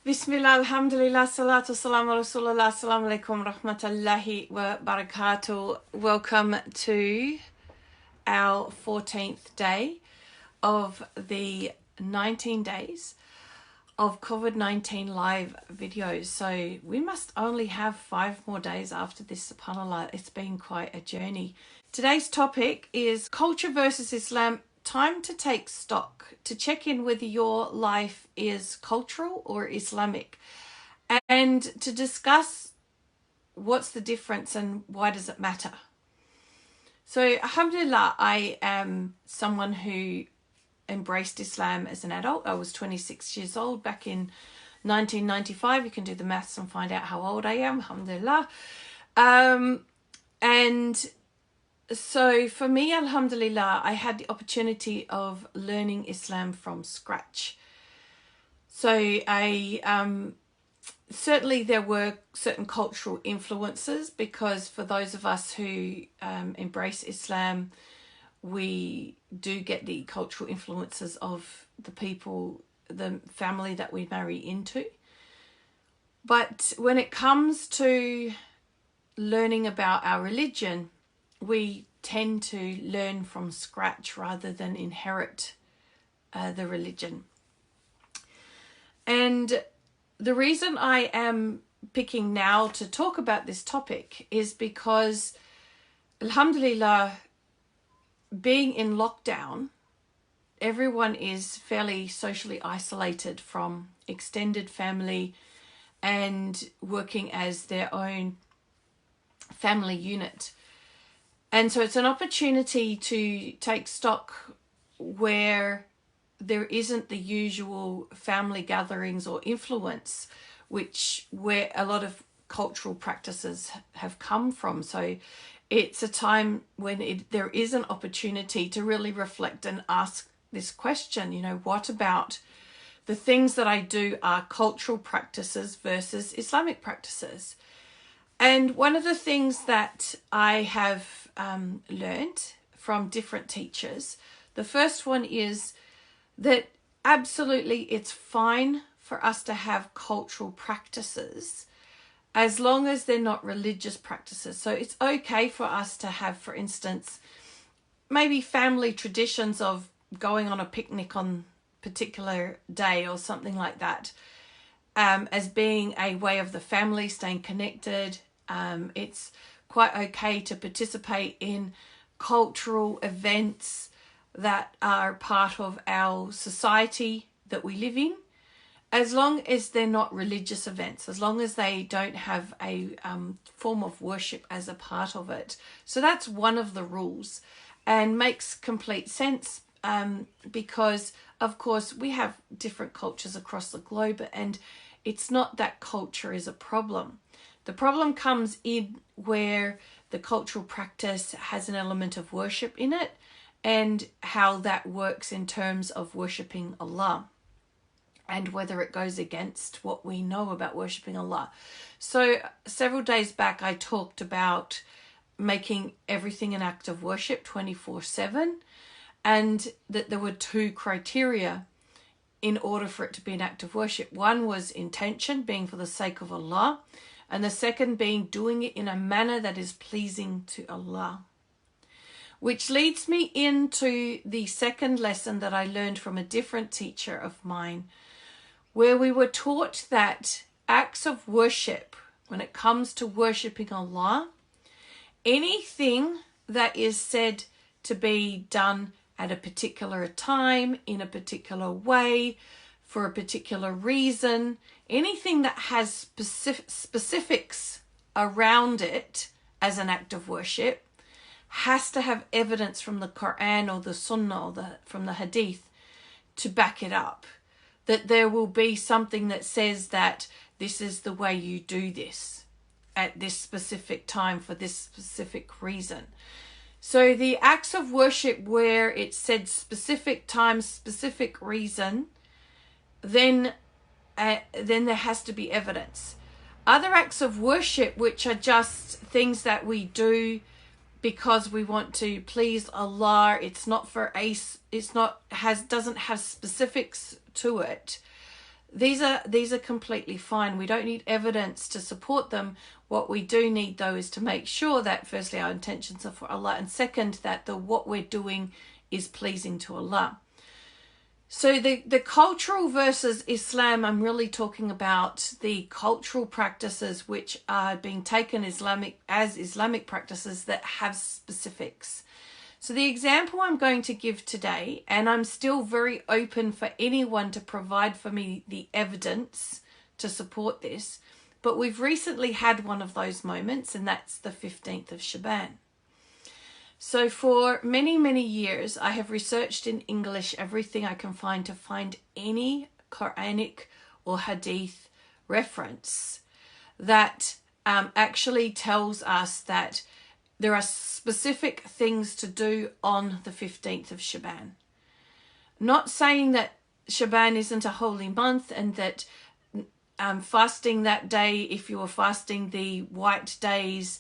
Bismillah, alhamdulillah, salatu salam ala rasulullah, assalamu alaikum rahmatullahi wa barakatuh. Welcome to our 14th day of the 19 days of COVID-19 live videos. So we must only have 5 more days after this, subhanAllah. It's been quite a journey. Today's topic is culture versus Islam. Time to take stock, to check in whether your life is cultural or Islamic, and to discuss what's the difference and why does it matter. So alhamdulillah, I am someone who embraced Islam as an adult. I was 26 years old back in 1995. You can do the maths and find out how old I am, alhamdulillah. And so for me, alhamdulillah, I had the opportunity of learning Islam from scratch. So certainly there were certain cultural influences, because for those of us who embrace Islam, we do get the cultural influences of the people, the family that we marry into. But when it comes to learning about our religion, we tend to learn from scratch rather than inherit the religion. And the reason I am picking now to talk about this topic is because, alhamdulillah, being in lockdown, everyone is fairly socially isolated from extended family and working as their own family unit. And so it's an opportunity to take stock where there isn't the usual family gatherings or influence, where a lot of cultural practices have come from. So it's a time when there is an opportunity to really reflect and ask this question, what about the things that I do are cultural practices versus Islamic practices? And one of the things that I have learned from different teachers, the first one is that absolutely it's fine for us to have cultural practices as long as they're not religious practices. So it's okay for us to have, for instance, maybe family traditions of going on a picnic on a particular day or something like that, as being a way of the family staying connected. It's quite okay to participate in cultural events that are part of our society that we live in, as long as they're not religious events, as long as they don't have a form of worship as a part of it. So that's one of the rules, and makes complete sense, because of course we have different cultures across the globe, and it's not that culture is a problem. The problem comes in where the cultural practice has an element of worship in it, and how that works in terms of worshipping Allah, and whether it goes against what we know about worshipping Allah. So several days back I talked about making everything an act of worship 24/7, and that there were 2 criteria in order for it to be an act of worship. One was intention, being for the sake of Allah, and the second being doing it in a manner that is pleasing to Allah. Which leads me into the second lesson that I learned from a different teacher of mine, where we were taught that acts of worship, when it comes to worshipping Allah, anything that is said to be done at a particular time, in a particular way, for a particular reason, anything that has specifics around it as an act of worship has to have evidence from the Quran or the Sunnah or from the Hadith to back it up. That there will be something that says that this is the way you do this at this specific time for this specific reason. So the acts of worship where it said specific time, specific reason, then there has to be evidence. Other acts of worship, which are just things that we do because we want to please Allah, doesn't have specifics to it, these are completely fine. We don't need evidence to support them. What we do need, though, is to make sure that firstly our intentions are for Allah, and second that what we're doing is pleasing to Allah. So the cultural versus Islam, I'm really talking about the cultural practices which are being taken as Islamic practices that have specifics. So the example I'm going to give today, and I'm still very open for anyone to provide for me the evidence to support this, but we've recently had one of those moments, and that's the 15th of Shaban. So for many, many years, I have researched in English everything I can find to find any Quranic or Hadith reference that actually tells us that there are specific things to do on the 15th of Shaban. Not saying that Shaban isn't a holy month and that fasting that day, if you were fasting the white days,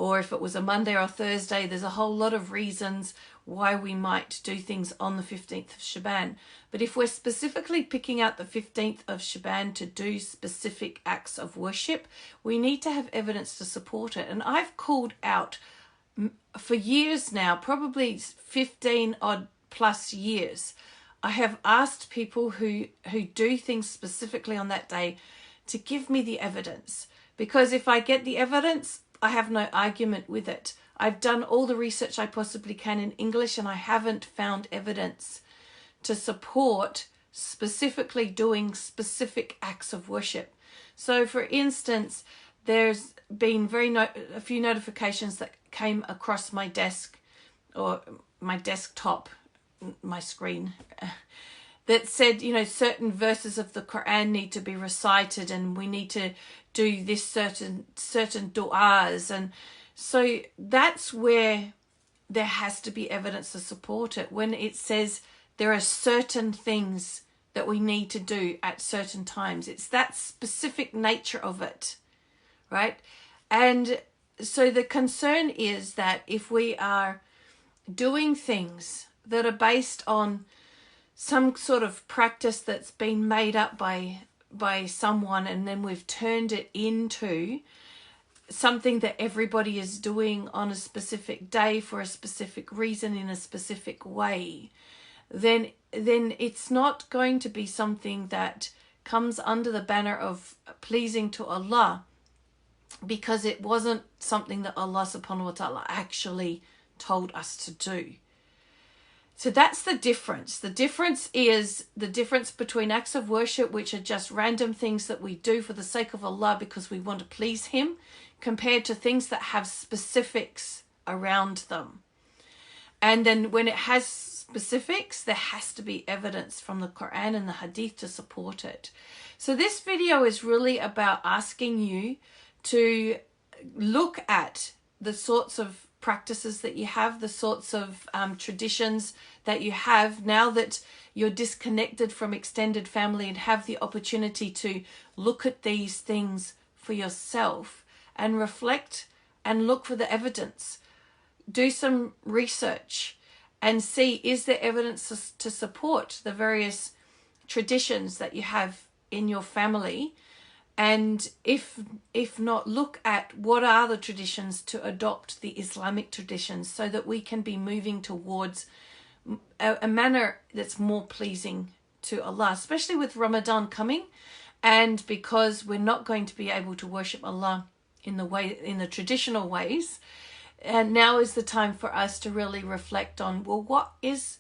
or if it was a Monday or Thursday, there's a whole lot of reasons why we might do things on the 15th of Shaban. But if we're specifically picking out the 15th of Shaban to do specific acts of worship, we need to have evidence to support it. And I've called out for years now, probably 15 odd plus years, I have asked people who do things specifically on that day to give me the evidence. Because if I get the evidence, I have no argument with it. I've done all the research I possibly can in English, and I haven't found evidence to support specifically doing specific acts of worship. So for instance, there's been a few notifications that came across my desk or my desktop, my screen, that said, certain verses of the Quran need to be recited and we need to do this certain du'as. And so that's where there has to be evidence to support it. When it says there are certain things that we need to do at certain times, it's that specific nature of it, right? And so the concern is that if we are doing things that are based on some sort of practice that's been made up by someone, and then we've turned it into something that everybody is doing on a specific day for a specific reason in a specific way, then it's not going to be something that comes under the banner of pleasing to Allah, because it wasn't something that Allah subhanahu wa ta'ala actually told us to do. So that's the difference. The difference is the difference between acts of worship, which are just random things that we do for the sake of Allah because we want to please Him, compared to things that have specifics around them. And then when it has specifics, there has to be evidence from the Quran and the Hadith to support it. So this video is really about asking you to look at the sorts of practices that you have, the sorts of traditions that you have now that you're disconnected from extended family, and have the opportunity to look at these things for yourself and reflect and look for the evidence. Do some research and see, is there evidence to support the various traditions that you have in your family? And if not, look at what are the traditions to adopt the Islamic traditions so that we can be moving towards a manner that's more pleasing to Allah, especially with Ramadan coming, and because we're not going to be able to worship Allah in the traditional ways. And now is the time for us to really reflect on, well, what is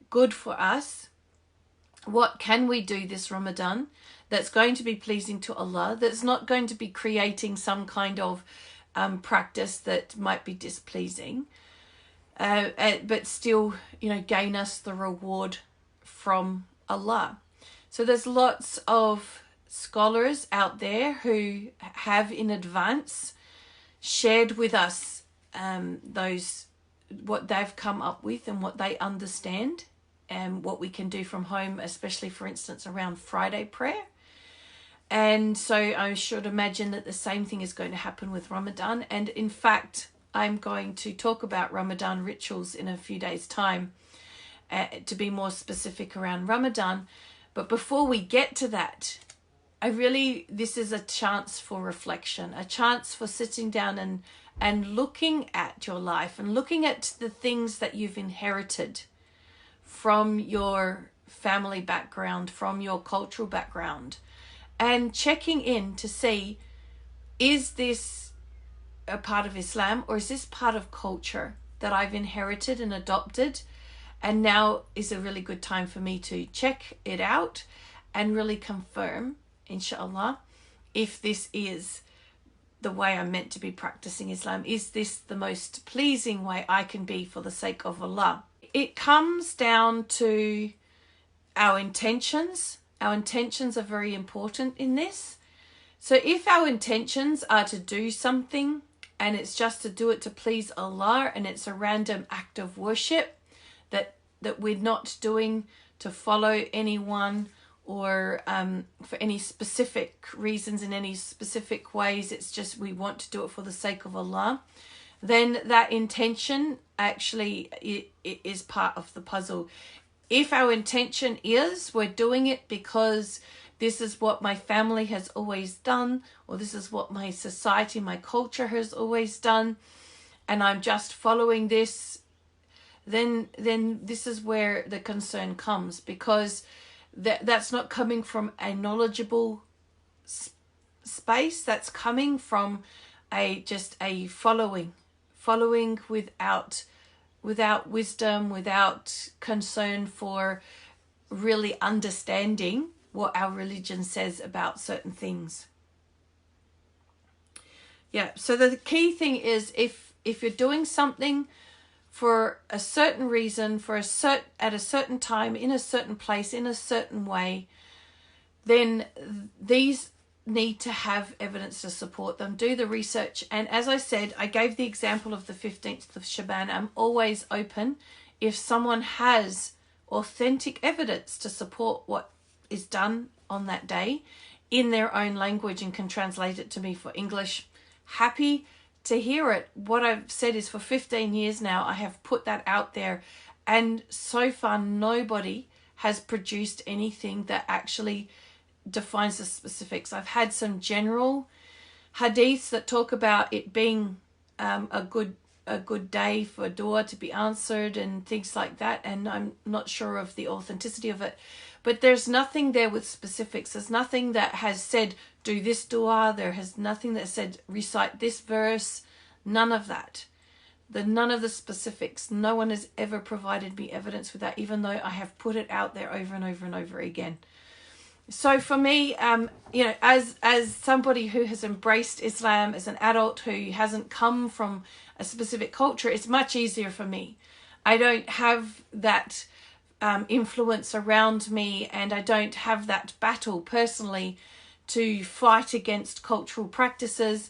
good for us? What can we do this Ramadan that's going to be pleasing to Allah, that's not going to be creating some kind of practice that might be displeasing, but still, gain us the reward from Allah. So there's lots of scholars out there who have in advance shared with us what they've come up with and what they understand, and what we can do from home, especially, for instance, around Friday prayer. And so I should imagine that the same thing is going to happen with Ramadan. And in fact, I'm going to talk about Ramadan rituals in a few days' time, to be more specific around Ramadan. But before we get to that, this is a chance for reflection, a chance for sitting down and looking at your life and looking at the things that you've inherited from your family background, from your cultural background, and checking in to see, is this a part of Islam, or is this part of culture that I've inherited and adopted? And now is a really good time for me to check it out and really confirm, inshallah, if this is the way I'm meant to be practicing Islam. Is this the most pleasing way I can be for the sake of Allah? It comes down to our intentions. Our intentions are very important in this. So if our intentions are to do something and it's just to do it to please Allah, and it's a random act of worship that we're not doing to follow anyone or for any specific reasons in any specific ways, it's just we want to do it for the sake of Allah, then that intention actually it is part of the puzzle. If our intention is we're doing it because this is what my family has always done, or this is what my society, my culture has always done, and I'm just following this, then this is where the concern comes, because that's not coming from a knowledgeable space. That's coming from just a following without wisdom, without concern for really understanding what our religion says about certain things. Yeah, so the key thing is if you're doing something for a certain reason, at a certain time, in a certain place, in a certain way, then these need to have evidence to support them. Do the research. And as I said, I gave the example of the 15th of Shaban. I'm always open if someone has authentic evidence to support what is done on that day in their own language and can translate it to me for English. Happy to hear it. What I've said is for 15 years now, I have put that out there, and so far nobody has produced anything that actually defines the specifics. I've had some general hadiths that talk about it being a good day for dua to be answered and things like that, and I'm not sure of the authenticity of it. But there's nothing there with specifics. There's nothing that has said, do this dua. There has nothing that said, recite this verse. None of that. None of the specifics. No one has ever provided me evidence with that, even though I have put it out there over and over and over again. So for me, as somebody who has embraced Islam as an adult, who hasn't come from a specific culture, it's much easier for me. I don't have that influence around me, and I don't have that battle personally to fight against cultural practices.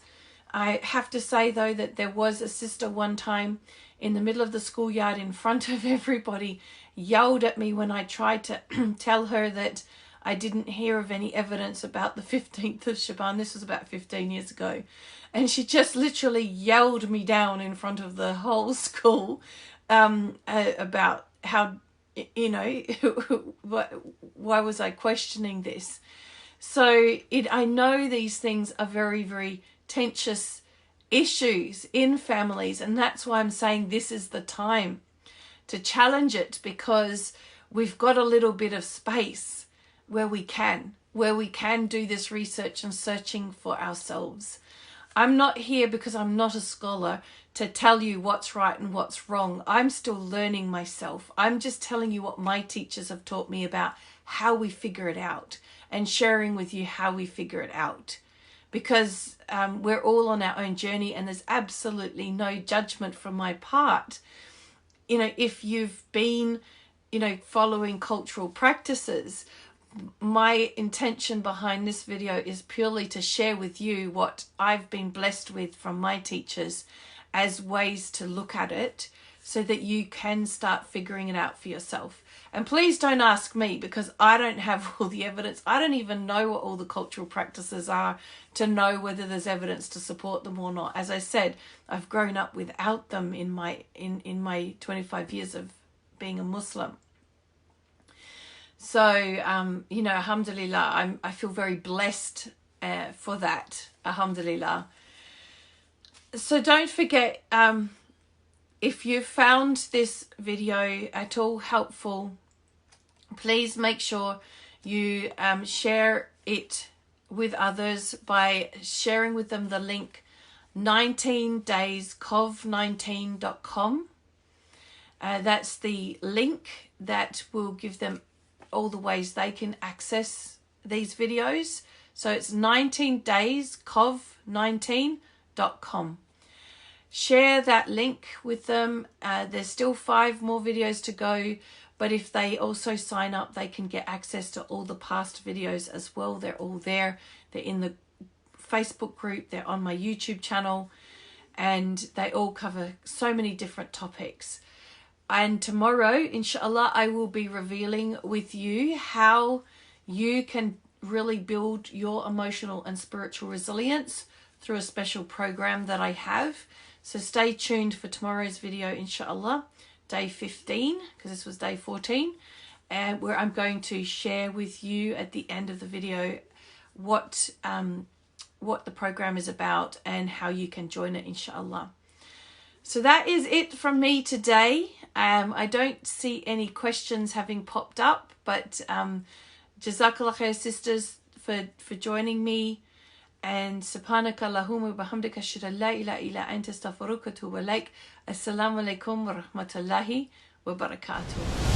I have to say, though, that there was a sister one time in the middle of the schoolyard in front of everybody yelled at me when I tried to tell her that I didn't hear of any evidence about the 15th of Shaban. This was about 15 years ago. And she just literally yelled me down in front of the whole school about how, why was I questioning this? So I know these things are very, very contentious issues in families, and that's why I'm saying this is the time to challenge it, because we've got a little bit of space where we can do this research and searching for ourselves. I'm not here, because I'm not a scholar, to tell you what's right and what's wrong. I'm still learning myself. I'm just telling you what my teachers have taught me about how we figure it out, and sharing with you how we figure it out. Because we're all on our own journey, and there's absolutely no judgment from my part. If you've been, following cultural practices, my intention behind this video is purely to share with you what I've been blessed with from my teachers as ways to look at it, so that you can start figuring it out for yourself. And please don't ask me, because I don't have all the evidence. I don't even know what all the cultural practices are to know whether there's evidence to support them or not. As I said, I've grown up without them in my 25 years of being a Muslim. So, you know, alhamdulillah, I feel very blessed for that, alhamdulillah. So don't forget, if you found this video at all helpful, please make sure you share it with others by sharing with them the link 19dayscov19.com. That's the link that will give them all the ways they can access these videos. So it's 19dayscov19.com. Share that link with them. There's still 5 more videos to go, but if they also sign up, they can get access to all the past videos as well. They're all there. They're in the Facebook group, they're on my YouTube channel, and they all cover so many different topics. And tomorrow, inshallah, I will be revealing with you how you can really build your emotional and spiritual resilience through a special program that I have. So stay tuned for tomorrow's video, inshallah, day 15, because this was day 14, and where I'm going to share with you at the end of the video what the program is about and how you can join it, inshallah. So that is it from me today. I don't see any questions having popped up, but Jazakallah khair, sisters, for joining me. And subhanaka Allahumma wa bihamdika ashhadu an la ilaha illa anta astaghfiruka wa atubu ilaik. Assalamu alaikum wa rahmatullahi wa barakatuh.